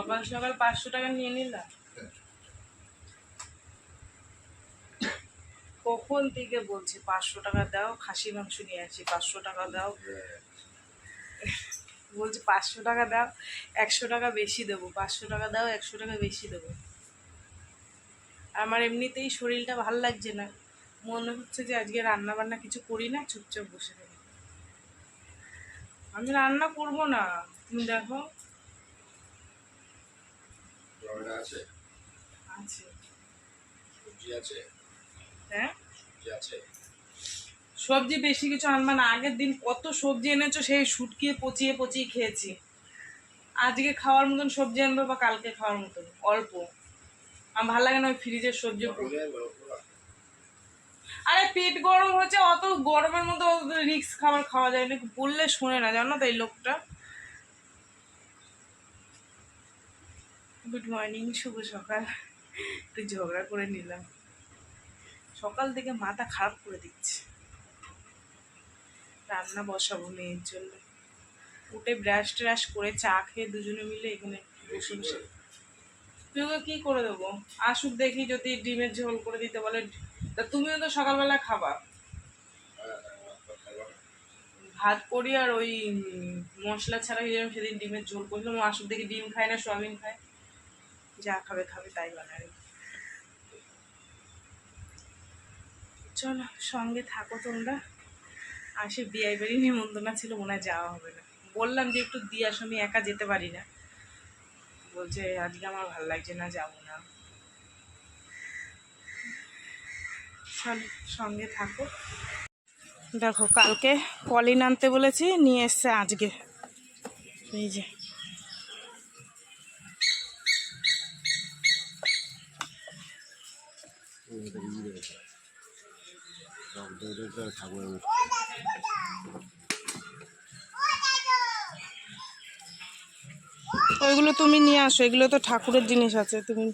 সকাল সকাল 500 টাকা নিয়ে নিলাম। কখন থেকে বলছি 500 টাকা দাও, খাসি মাংস নিয়ে আসি, 500 টাকা দাও। বলছি 500 টাকা দাও, 100 টাকা বেশি দেবো, 500 টাকা দাও, 100 টাকা বেশি দেবো। আমার এমনিতেই শরীরটা ভাল লাগছে না, মনে হচ্ছে যে আজকে রান্না বান্না কিছু করি না, চুপচাপ বসে থাকি। আমি রান্না করব না, তুমি দেখো। আছে আছে সবজি আছে, হ্যাঁ আছে। সবজি বেশি কিছু আনবা না, আগের দিন কত সবজি এনেছো, সেই শুটকিয়ে পচিয়ে পচিয়ে খেয়েছি। আজকে খাওয়ার মতন সবজি আনবো বা কালকে খাওয়ার মতন অল্প। আমার ভালো লাগে না ওই ফ্রিজের সবজি। আরে পেট গরম হচ্ছে, অত গরমের মধ্যে রিক্স খাবার খাওয়া যায় না, বললে শোনে না, জানো তো এই লোকটা। গুড মর্নিং, শুভ সকাল। একটু ঝগড়া করে নিলাম, সকাল থেকে মাথা খারাপ করে দিচ্ছে। রান্না বসাবো মেয়ের জন্য, উঠে ব্রাশ ট্রাশ করে চা খেয়ে দুজনে মিলে এখানে বসে বসে। তুই ওকে কী করে দেবো? আসুক দেখি, যদি ডিমের ঝোল করে দিতে বলে। তা তুমিও তো সকালবেলা খাবা। ভাত করি আর ওই মশলা ছাড়া যেরকম সেদিন ডিমের ঝোল করলাম, আসুক দেখি ডিম খায় না সোয়াবিন খায়, যা খাবে খাবে তাই বানাই। চলো সঙ্গে থাকো তোমরা। আসে বিয়ে বাড়ি নিমন্ত্রণ ছিল, মনে হয় যাওয়া হবে না। বললাম যে একটু দিয়ে আসো, আমি একা যেতে পারি না। বলছে আজকে আমার ভালো লাগছে না, যাবো না। চলো সঙ্গে থাকো। দেখো কালকে কলিন আনতে বলেছি, নিয়ে এসছে আজকে। এই যে ওইগুলো তুমি নিয়ে আসো, এগুলো তো ঠাকুরের জিনিস আছে, তুমি।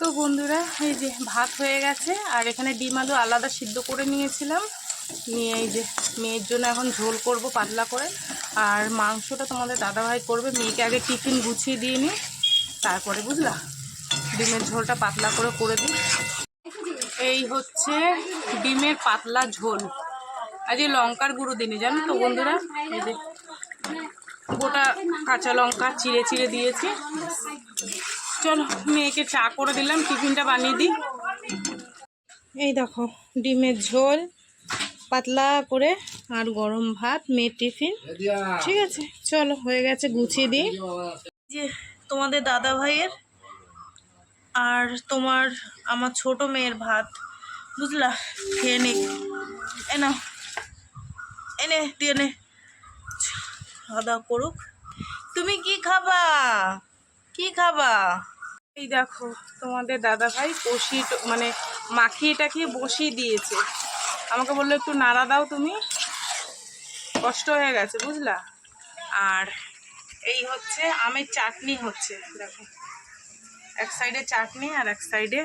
তো বন্ধুরা, এই যে ভাত হয়ে গেছে, আর এখানে ডিম আলু আলাদা সিদ্ধ করে নিয়েছিলাম। নিয়ে এই যে মেয়ের জন্য এখন ঝোল করব পাতলা করে, আর মাংসটা তোমাদের দাদাভাই করবে। মেয়েকে আগে টিফিন গুছিয়ে দিয়ে নিই, তারপরে বুঝলা ডিমের ঝোলটা পাতলা করে দিই। এই হচ্ছে ডিমের পাতলা ঝোল। আজ লঙ্কার গুঁড়ো দিনে, জানো তো বন্ধুরা, এই যে গোটা কাঁচা লঙ্কা চিড়ে চিড়ে দিয়েছি। চলো মেয়েকে চা করে দিলাম, টিফিনটা বানিয়ে দিই। এই দেখো ডিমের ঝোল পাতলা করে আর গরম ভাত, মেয়ের টিফিন। ঠিক আছে চলো, হয়ে গেছে, গুছিয়ে দিই। যে তোমাদের দাদা ভাইয়ের আর তোমার আমার ছোট মেয়ের ভাত, বুঝলা, খেয়ে নে। এনা এনে দিয়ে নে, খাওয়া দাওয়া করুক। তুমি কি খাবা, কি খাবা? এই দেখো তোমাদের দাদা ভাই কষি মানে মাখিয়ে টাখিয়ে বসিয়ে দিয়েছে। আমাকে বললো একটু নাড়া দাও তুমি, কষ্ট হয়ে গেছে বুঝলা। আর এই হচ্ছে আমের চাটনি হচ্ছে, দেখো এক সাইডে চাটনি আর এক সাইডে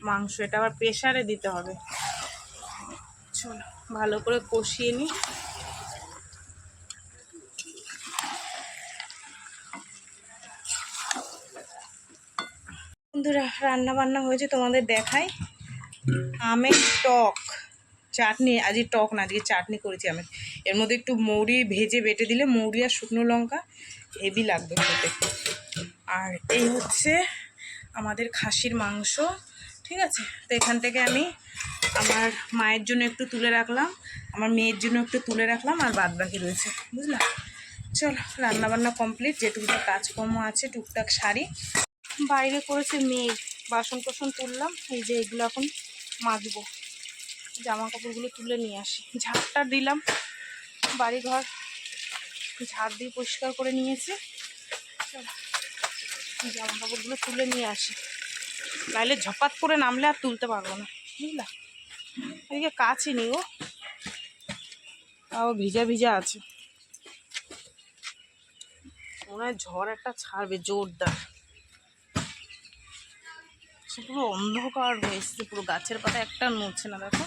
মাংস। এটা আবার প্রেসারে দিতে হবে। চলো ভালো করে কষিয়ে নিই। বন্ধুরা রান্না বান্না হয়েছে, তোমাদের দেখাই। আমের টক চাটনি, আজকে টক না, আজকে চাটনি করেছি আমের। এর মধ্যে একটু মৌরি ভেজে বেটে দিলে, মৌরি আর শুকনো লঙ্কা, হেভি লাগবে খেতে। আর এই হচ্ছে আমাদের খাসির মাংস। ঠিক আছে, তো এখান থেকে আমি আমার মায়ের জন্য একটু তুলে রাখলাম, আমার মেয়ের জন্য একটু তুলে রাখলাম, আর বাদ বাকি রয়েছে বুঝলা। চলো রান্নাবান্না কমপ্লিট, যেটুকুটা কাজকর্ম আছে টুকটাক সারি। বাইরে করেছে মেঘ, বাসন কোসন তুললাম, এই যে এগুলো এখন মাজবো। জামা কাপড়গুলো তুলে নিয়ে আসি, ঝাঁটটা দিলাম, বাড়িঘর ঝাড় দিয়ে পরিষ্কার করে নিয়েছি। জামা কাপড়গুলো তুলে নিয়ে আসি, নাহলে ঝপাত করে নামলে আর তুলতে পারবো না, বুঝলা। এদিকে কাচই নি গো, তাও ভিজা ভিজা আছে। মনে হয় ঝড় একটা ছাড়বে জোরদার। পুরো অন্ধকার হয়ে এসছে, পুরো গাছের পাতা একটা নড়ছে না, দেখো।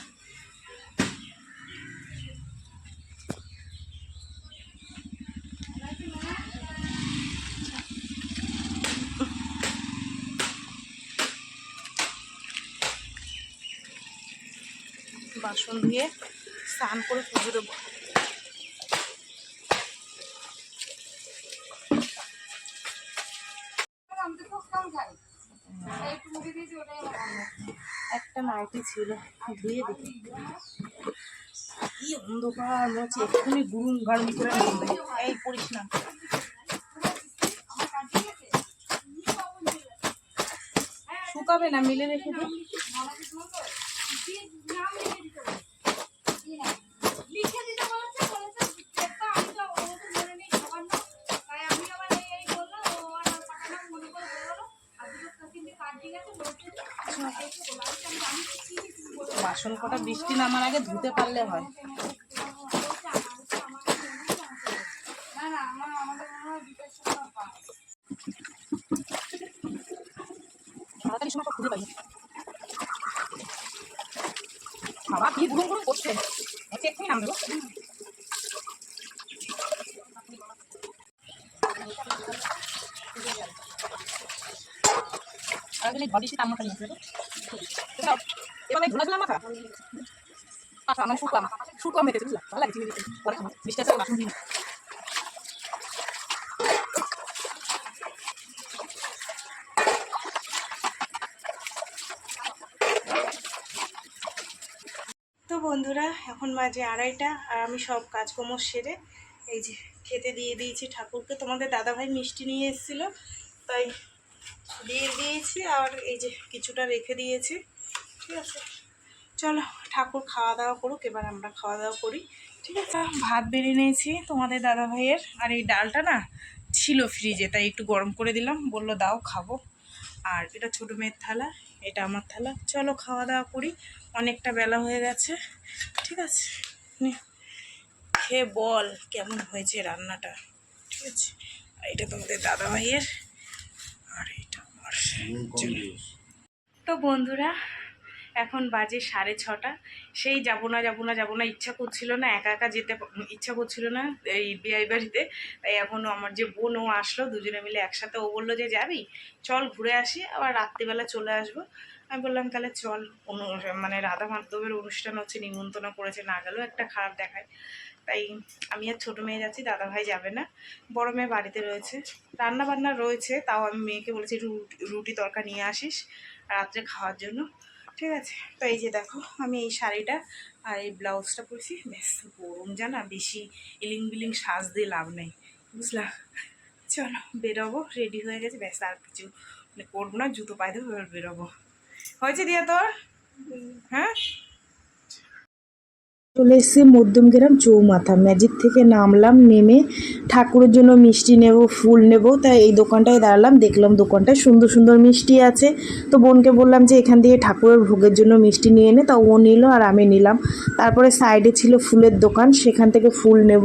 বাসন ধুয়ে স্নান করে পুজো দেবো। একটা নাইটি ছিল, ধুয়ে দেখি কি অন্ধকার, মনে হচ্ছে এক্ষুনি গুরুম গারুম করে নামবে। এই পড়িস না, শুকাবে না, মিলে রেখে দিই। বাসন কটা বৃষ্টি নামার আগে ধুতে পারলে হয়। বাবা কি গুরুম গুরুম করছে, এক্ষুনি নামবে। এবার ধুলাধুলা মাথা আচ্ছা আমার শুকলাম শুকলাম মেটেছে, বুঝলাম ভালো লাগছে পরে বৃষ্টি আছে বাসন দিন। তো বন্ধুরা এখন বাজে 2:30 আর আমি সব কাজকর্ম সেরে এই যে খেতে দিয়ে দিয়েছি ঠাকুরকে। তোমাদের দাদাভাই মিষ্টি নিয়ে এসেছিল, তাই দিয়ে দিয়েছি, আর এই যে কিছুটা রেখে দিয়েছি। ঠিক আছে, চলো ঠাকুর খাওয়া দাওয়া করুক, এবার আমরা খাওয়া দাওয়া করি। ঠিক আছে, ভাত বেড়ে নিয়েছি তোমাদের দাদাভাইয়ের, আর এই ডালটা না ছিল ফ্রিজে, তাই একটু গরম করে দিলাম, বললো দাও খাবো। আর এটা ছোটো মেয়ের থালা, এটা আমার থালা। চলো খাওয়া দাওয়া করি, অনেকটা বেলা হয়ে গেছে। ঠিক আছে, খেয়ে বল কেমন হয়েছে রান্নাটা। ঠিক আছে, আর এটা তোমাদের দাদাভাইয়ের, আর এটা আমার। তো বন্ধুরা এখন বাজে 6:30। সেই যাবো না ইচ্ছা করছিল না, একা একা যেতে ইচ্ছা করছিল না এই বিয়ে বাড়িতে। তাই এখনও আমার যে বোন, ও আসলো, দুজনে মিলে একসাথে। ও বললো যে যাবি, চল ঘুরে আসি, আবার রাত্রিবেলা চলে আসবো। আমি বললাম তাহলে চল, মানে রাধা মাধবের অনুষ্ঠান হচ্ছে, নিমন্ত্রণ করেছে, না গেলেও একটা খারাপ দেখায়। তাই আমি আর ছোটো মেয়ে যাচ্ছি, দাদাভাই যাবে না, বড় মেয়ে বাড়িতে রয়েছে, রান্না বান্না রয়েছে। তাও আমি মেয়েকে বলেছি রুটি তরকা নিয়ে আসিস রাত্রে খাওয়ার জন্য। ঠিক আছে, তো এই যে দেখো আমি এই শাড়িটা আর এই ব্লাউজটা পরেছি। বেশ গরম জানা, বেশি ইলিং বিলিং সাজ দিয়ে লাভ নেই, বুঝলা। চলো বেরোবো, রেডি হয়ে গেছে, ব্যাস আর কিছু মানে করবো না, জুতো পায়ে দেবো, এবার বেরোবো। হয়েছে দিয়া তোর? হ্যাঁ, চলে এসেছি মধ্যমগ্রাম চৌমাথা। ম্যাজিক থেকে নামলাম, নেমে ঠাকুরের জন্য মিষ্টি নেব, ফুল নেব, তাই এই দোকানটায় দাঁড়ালাম। দেখলাম দোকানটায় সুন্দর সুন্দর মিষ্টি আছে, তো বোনকে বললাম যে এখান দিয়ে ঠাকুরের ভোগের জন্য মিষ্টি নিয়ে নে, তা ও নিল আর আমি নিলাম। তারপরে সাইডে ছিল ফুলের দোকান, সেখান থেকে ফুল নেব,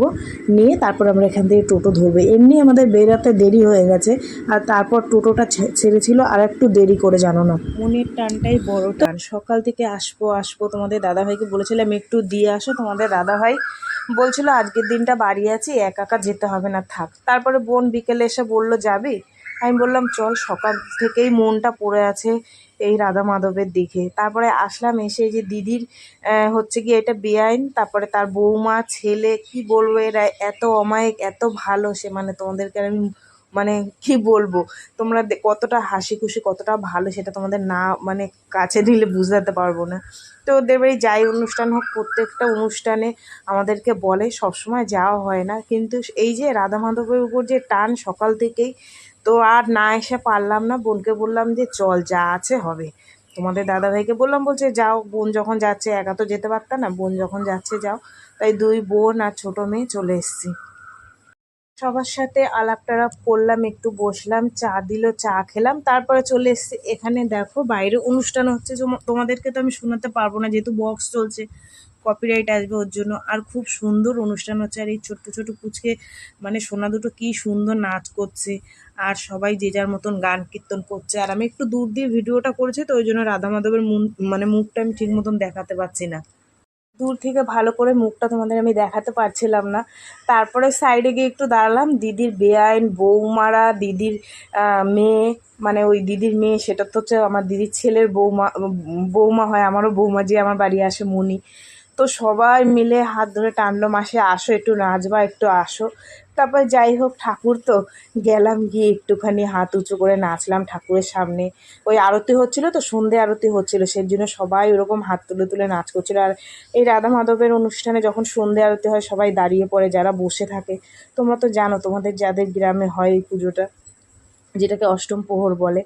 নিয়ে তারপর আমরা এখান থেকে টোটো ধরবো। এমনি আমাদের বেরাতে দেরি হয়ে গেছে, আর তারপর টোটোটা ছেড়েছিল আর একটু দেরি করে, জানো না, মনের টানটাই বড় টান। সকাল থেকে আসবো আসবো, তোমাদের দাদাভাইকে বলেছিলাম একটু দিয়ে আসো, তোমাদের দাদাভাই বলছিল আজকের দিনটা বাড়ি আছি, একা একা যেতে হবে না, থাক। তারপরে বোন বিকেলে এসে বলল যাবি, আমি বললাম চল, সকাল থেকেই মনটা পড়ে আছে এই রাধা মাধবের দিকে। তারপরে আসলাম, এসে যে দিদির হচ্ছে কি এটা বেআইন, তারপরে তার বৌমা ছেলে, কি বলবো, এরা এত অমায়িক, এত ভালো, সে মানে তোমাদেরকে আমি মানে কি বলবো, তোমরা কতটা হাসি খুশি, কতটা ভালো, সেটা তোমাদের না মানে কাছে নিলে বুঝাতে পারবো না। তো ওদের বাড়ি যাই অনুষ্ঠান হোক, প্রত্যেকটা অনুষ্ঠানে আমাদেরকে বলে, সবসময় যাওয়া হয় না, কিন্তু এই যে রাধা মাধবের উপর যে টান সকাল থেকেই, তো আর না এসে পারলাম না। বোনকে বললাম যে চল, যা আছে হবে। তোমাদের দাদাভাইকে বললাম, বলছে যাও, বোন যখন যাচ্ছে, একা তো যেতে পারতাম না, বোন যখন যাচ্ছে যাও। তাই দুই বোন আর ছোটো মেয়ে চলে এসেছি। সবার সাথে আলাপ টালাপ করলাম, একটু বসলাম, চা দিল, চা খেলাম, তারপরে চলে এসেছি এখানে। দেখো বাইরে অনুষ্ঠান হচ্ছে, তোমাদেরকে তো আমি শোনাতে পারবো না যেহেতু বক্স চলছে, কপিরাইট আসবে ওর জন্য। আর খুব সুন্দর অনুষ্ঠান হচ্ছে, আর এই ছোট্ট ছোট পুচকে মানে সোনা দুটো কি সুন্দর নাচ করছে, আর সবাই যে যার মতন গান কীর্তন করছে। আর আমি একটু দূর দিয়ে ভিডিওটা করেছি, তো ওই জন্য রাধা মাধবের মানে মুখটা আমি ঠিক মতন দেখাতে পারছি না, দূর থেকে ভালো করে মুখটা তোমাদের আমি দেখাতে পারছিলাম না। তারপরে সাইডে গিয়ে একটু দাঁড়ালাম, দিদির বেআইন বৌমারা, দিদির মেয়ে, মানে ওই দিদির মেয়ে, সেটা তো হচ্ছে আমার দিদির ছেলের বৌমা, বৌমা হয় আমারও বৌমা, যে আমার বাড়ি আসে মনি। তো সবাই মিলে হাত ধরে টানলো, মাসে আসো একটু নাচবা, একটু আসো। তারপর যাই হোক, ঠাকুর তো গেলাম, গিয়ে একটুখানি হাত উঁচু করে নাচলাম ঠাকুরের সামনে। ওই আরতি হচ্ছিলো তো, সন্ধে আরতি হচ্ছিলো, সেই জন্য সবাই ওরকম হাত তুলে তুলে নাচ করছিলো। আর এই রাধা মাধবের অনুষ্ঠানে যখন সন্ধে আরতি হয় সবাই দাঁড়িয়ে পড়ে, যারা বসে থাকে। তোমরা তো জানো, তোমাদের যাদের গ্রামে হয় এই পুজোটা, যেটাকে অষ্টম প্রহর বলে,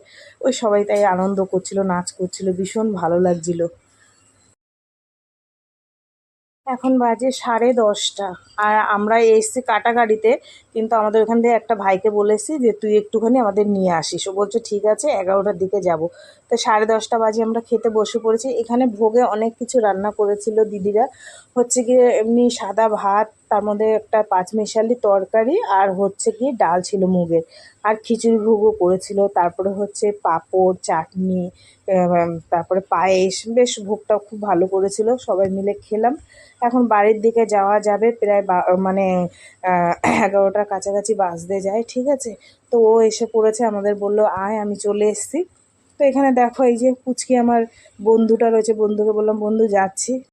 ওই সবাই তাই আনন্দ করছিল, নাচ করছিল, ভীষণ ভালো লাগছিল। এখন বাজে 10:30, আর আমরা এসছি কাটাগাড়িতে, কিন্তু আমাদের ওখান থেকে একটা ভাইকে বলেছি যে তুই একটুখানি আমাদের নিয়ে আসিস। ও বলছে ঠিক আছে, 11টার দিকে যাব। তো 10:30 বাজে আমরা খেতে বসে পড়েছি। এখানে ভোগে অনেক কিছু রান্না করেছিল দিদিরা, হচ্ছে গিয়ে এমনি সাদা ভাত, তার মধ্যে একটা পাঁচমিশালি তরকারি, আর হচ্ছে কি ডাল ছিল মুগের, আর খিচুড়ি ভোগও করেছিল, তারপরে হচ্ছে পাঁপড়, চাটনি, তারপরে পায়েস, বেশ ভোগটাও খুব ভালো করেছিল, সবাই মিলে খেলাম। এখন বাড়ির দিকে যাওয়া যাবে, প্রায় মানে 11টার কাছাকাছি বাজতে যায়, ঠিক আছে। তো ও এসে পড়েছে, আমাদের বলল আয়, আমি চলে এসেছি। তো এখানে দেখো এই যে পুচকি আমার বন্ধুটা রয়েছে, বন্ধুকে বললাম বন্ধু যাচ্ছি।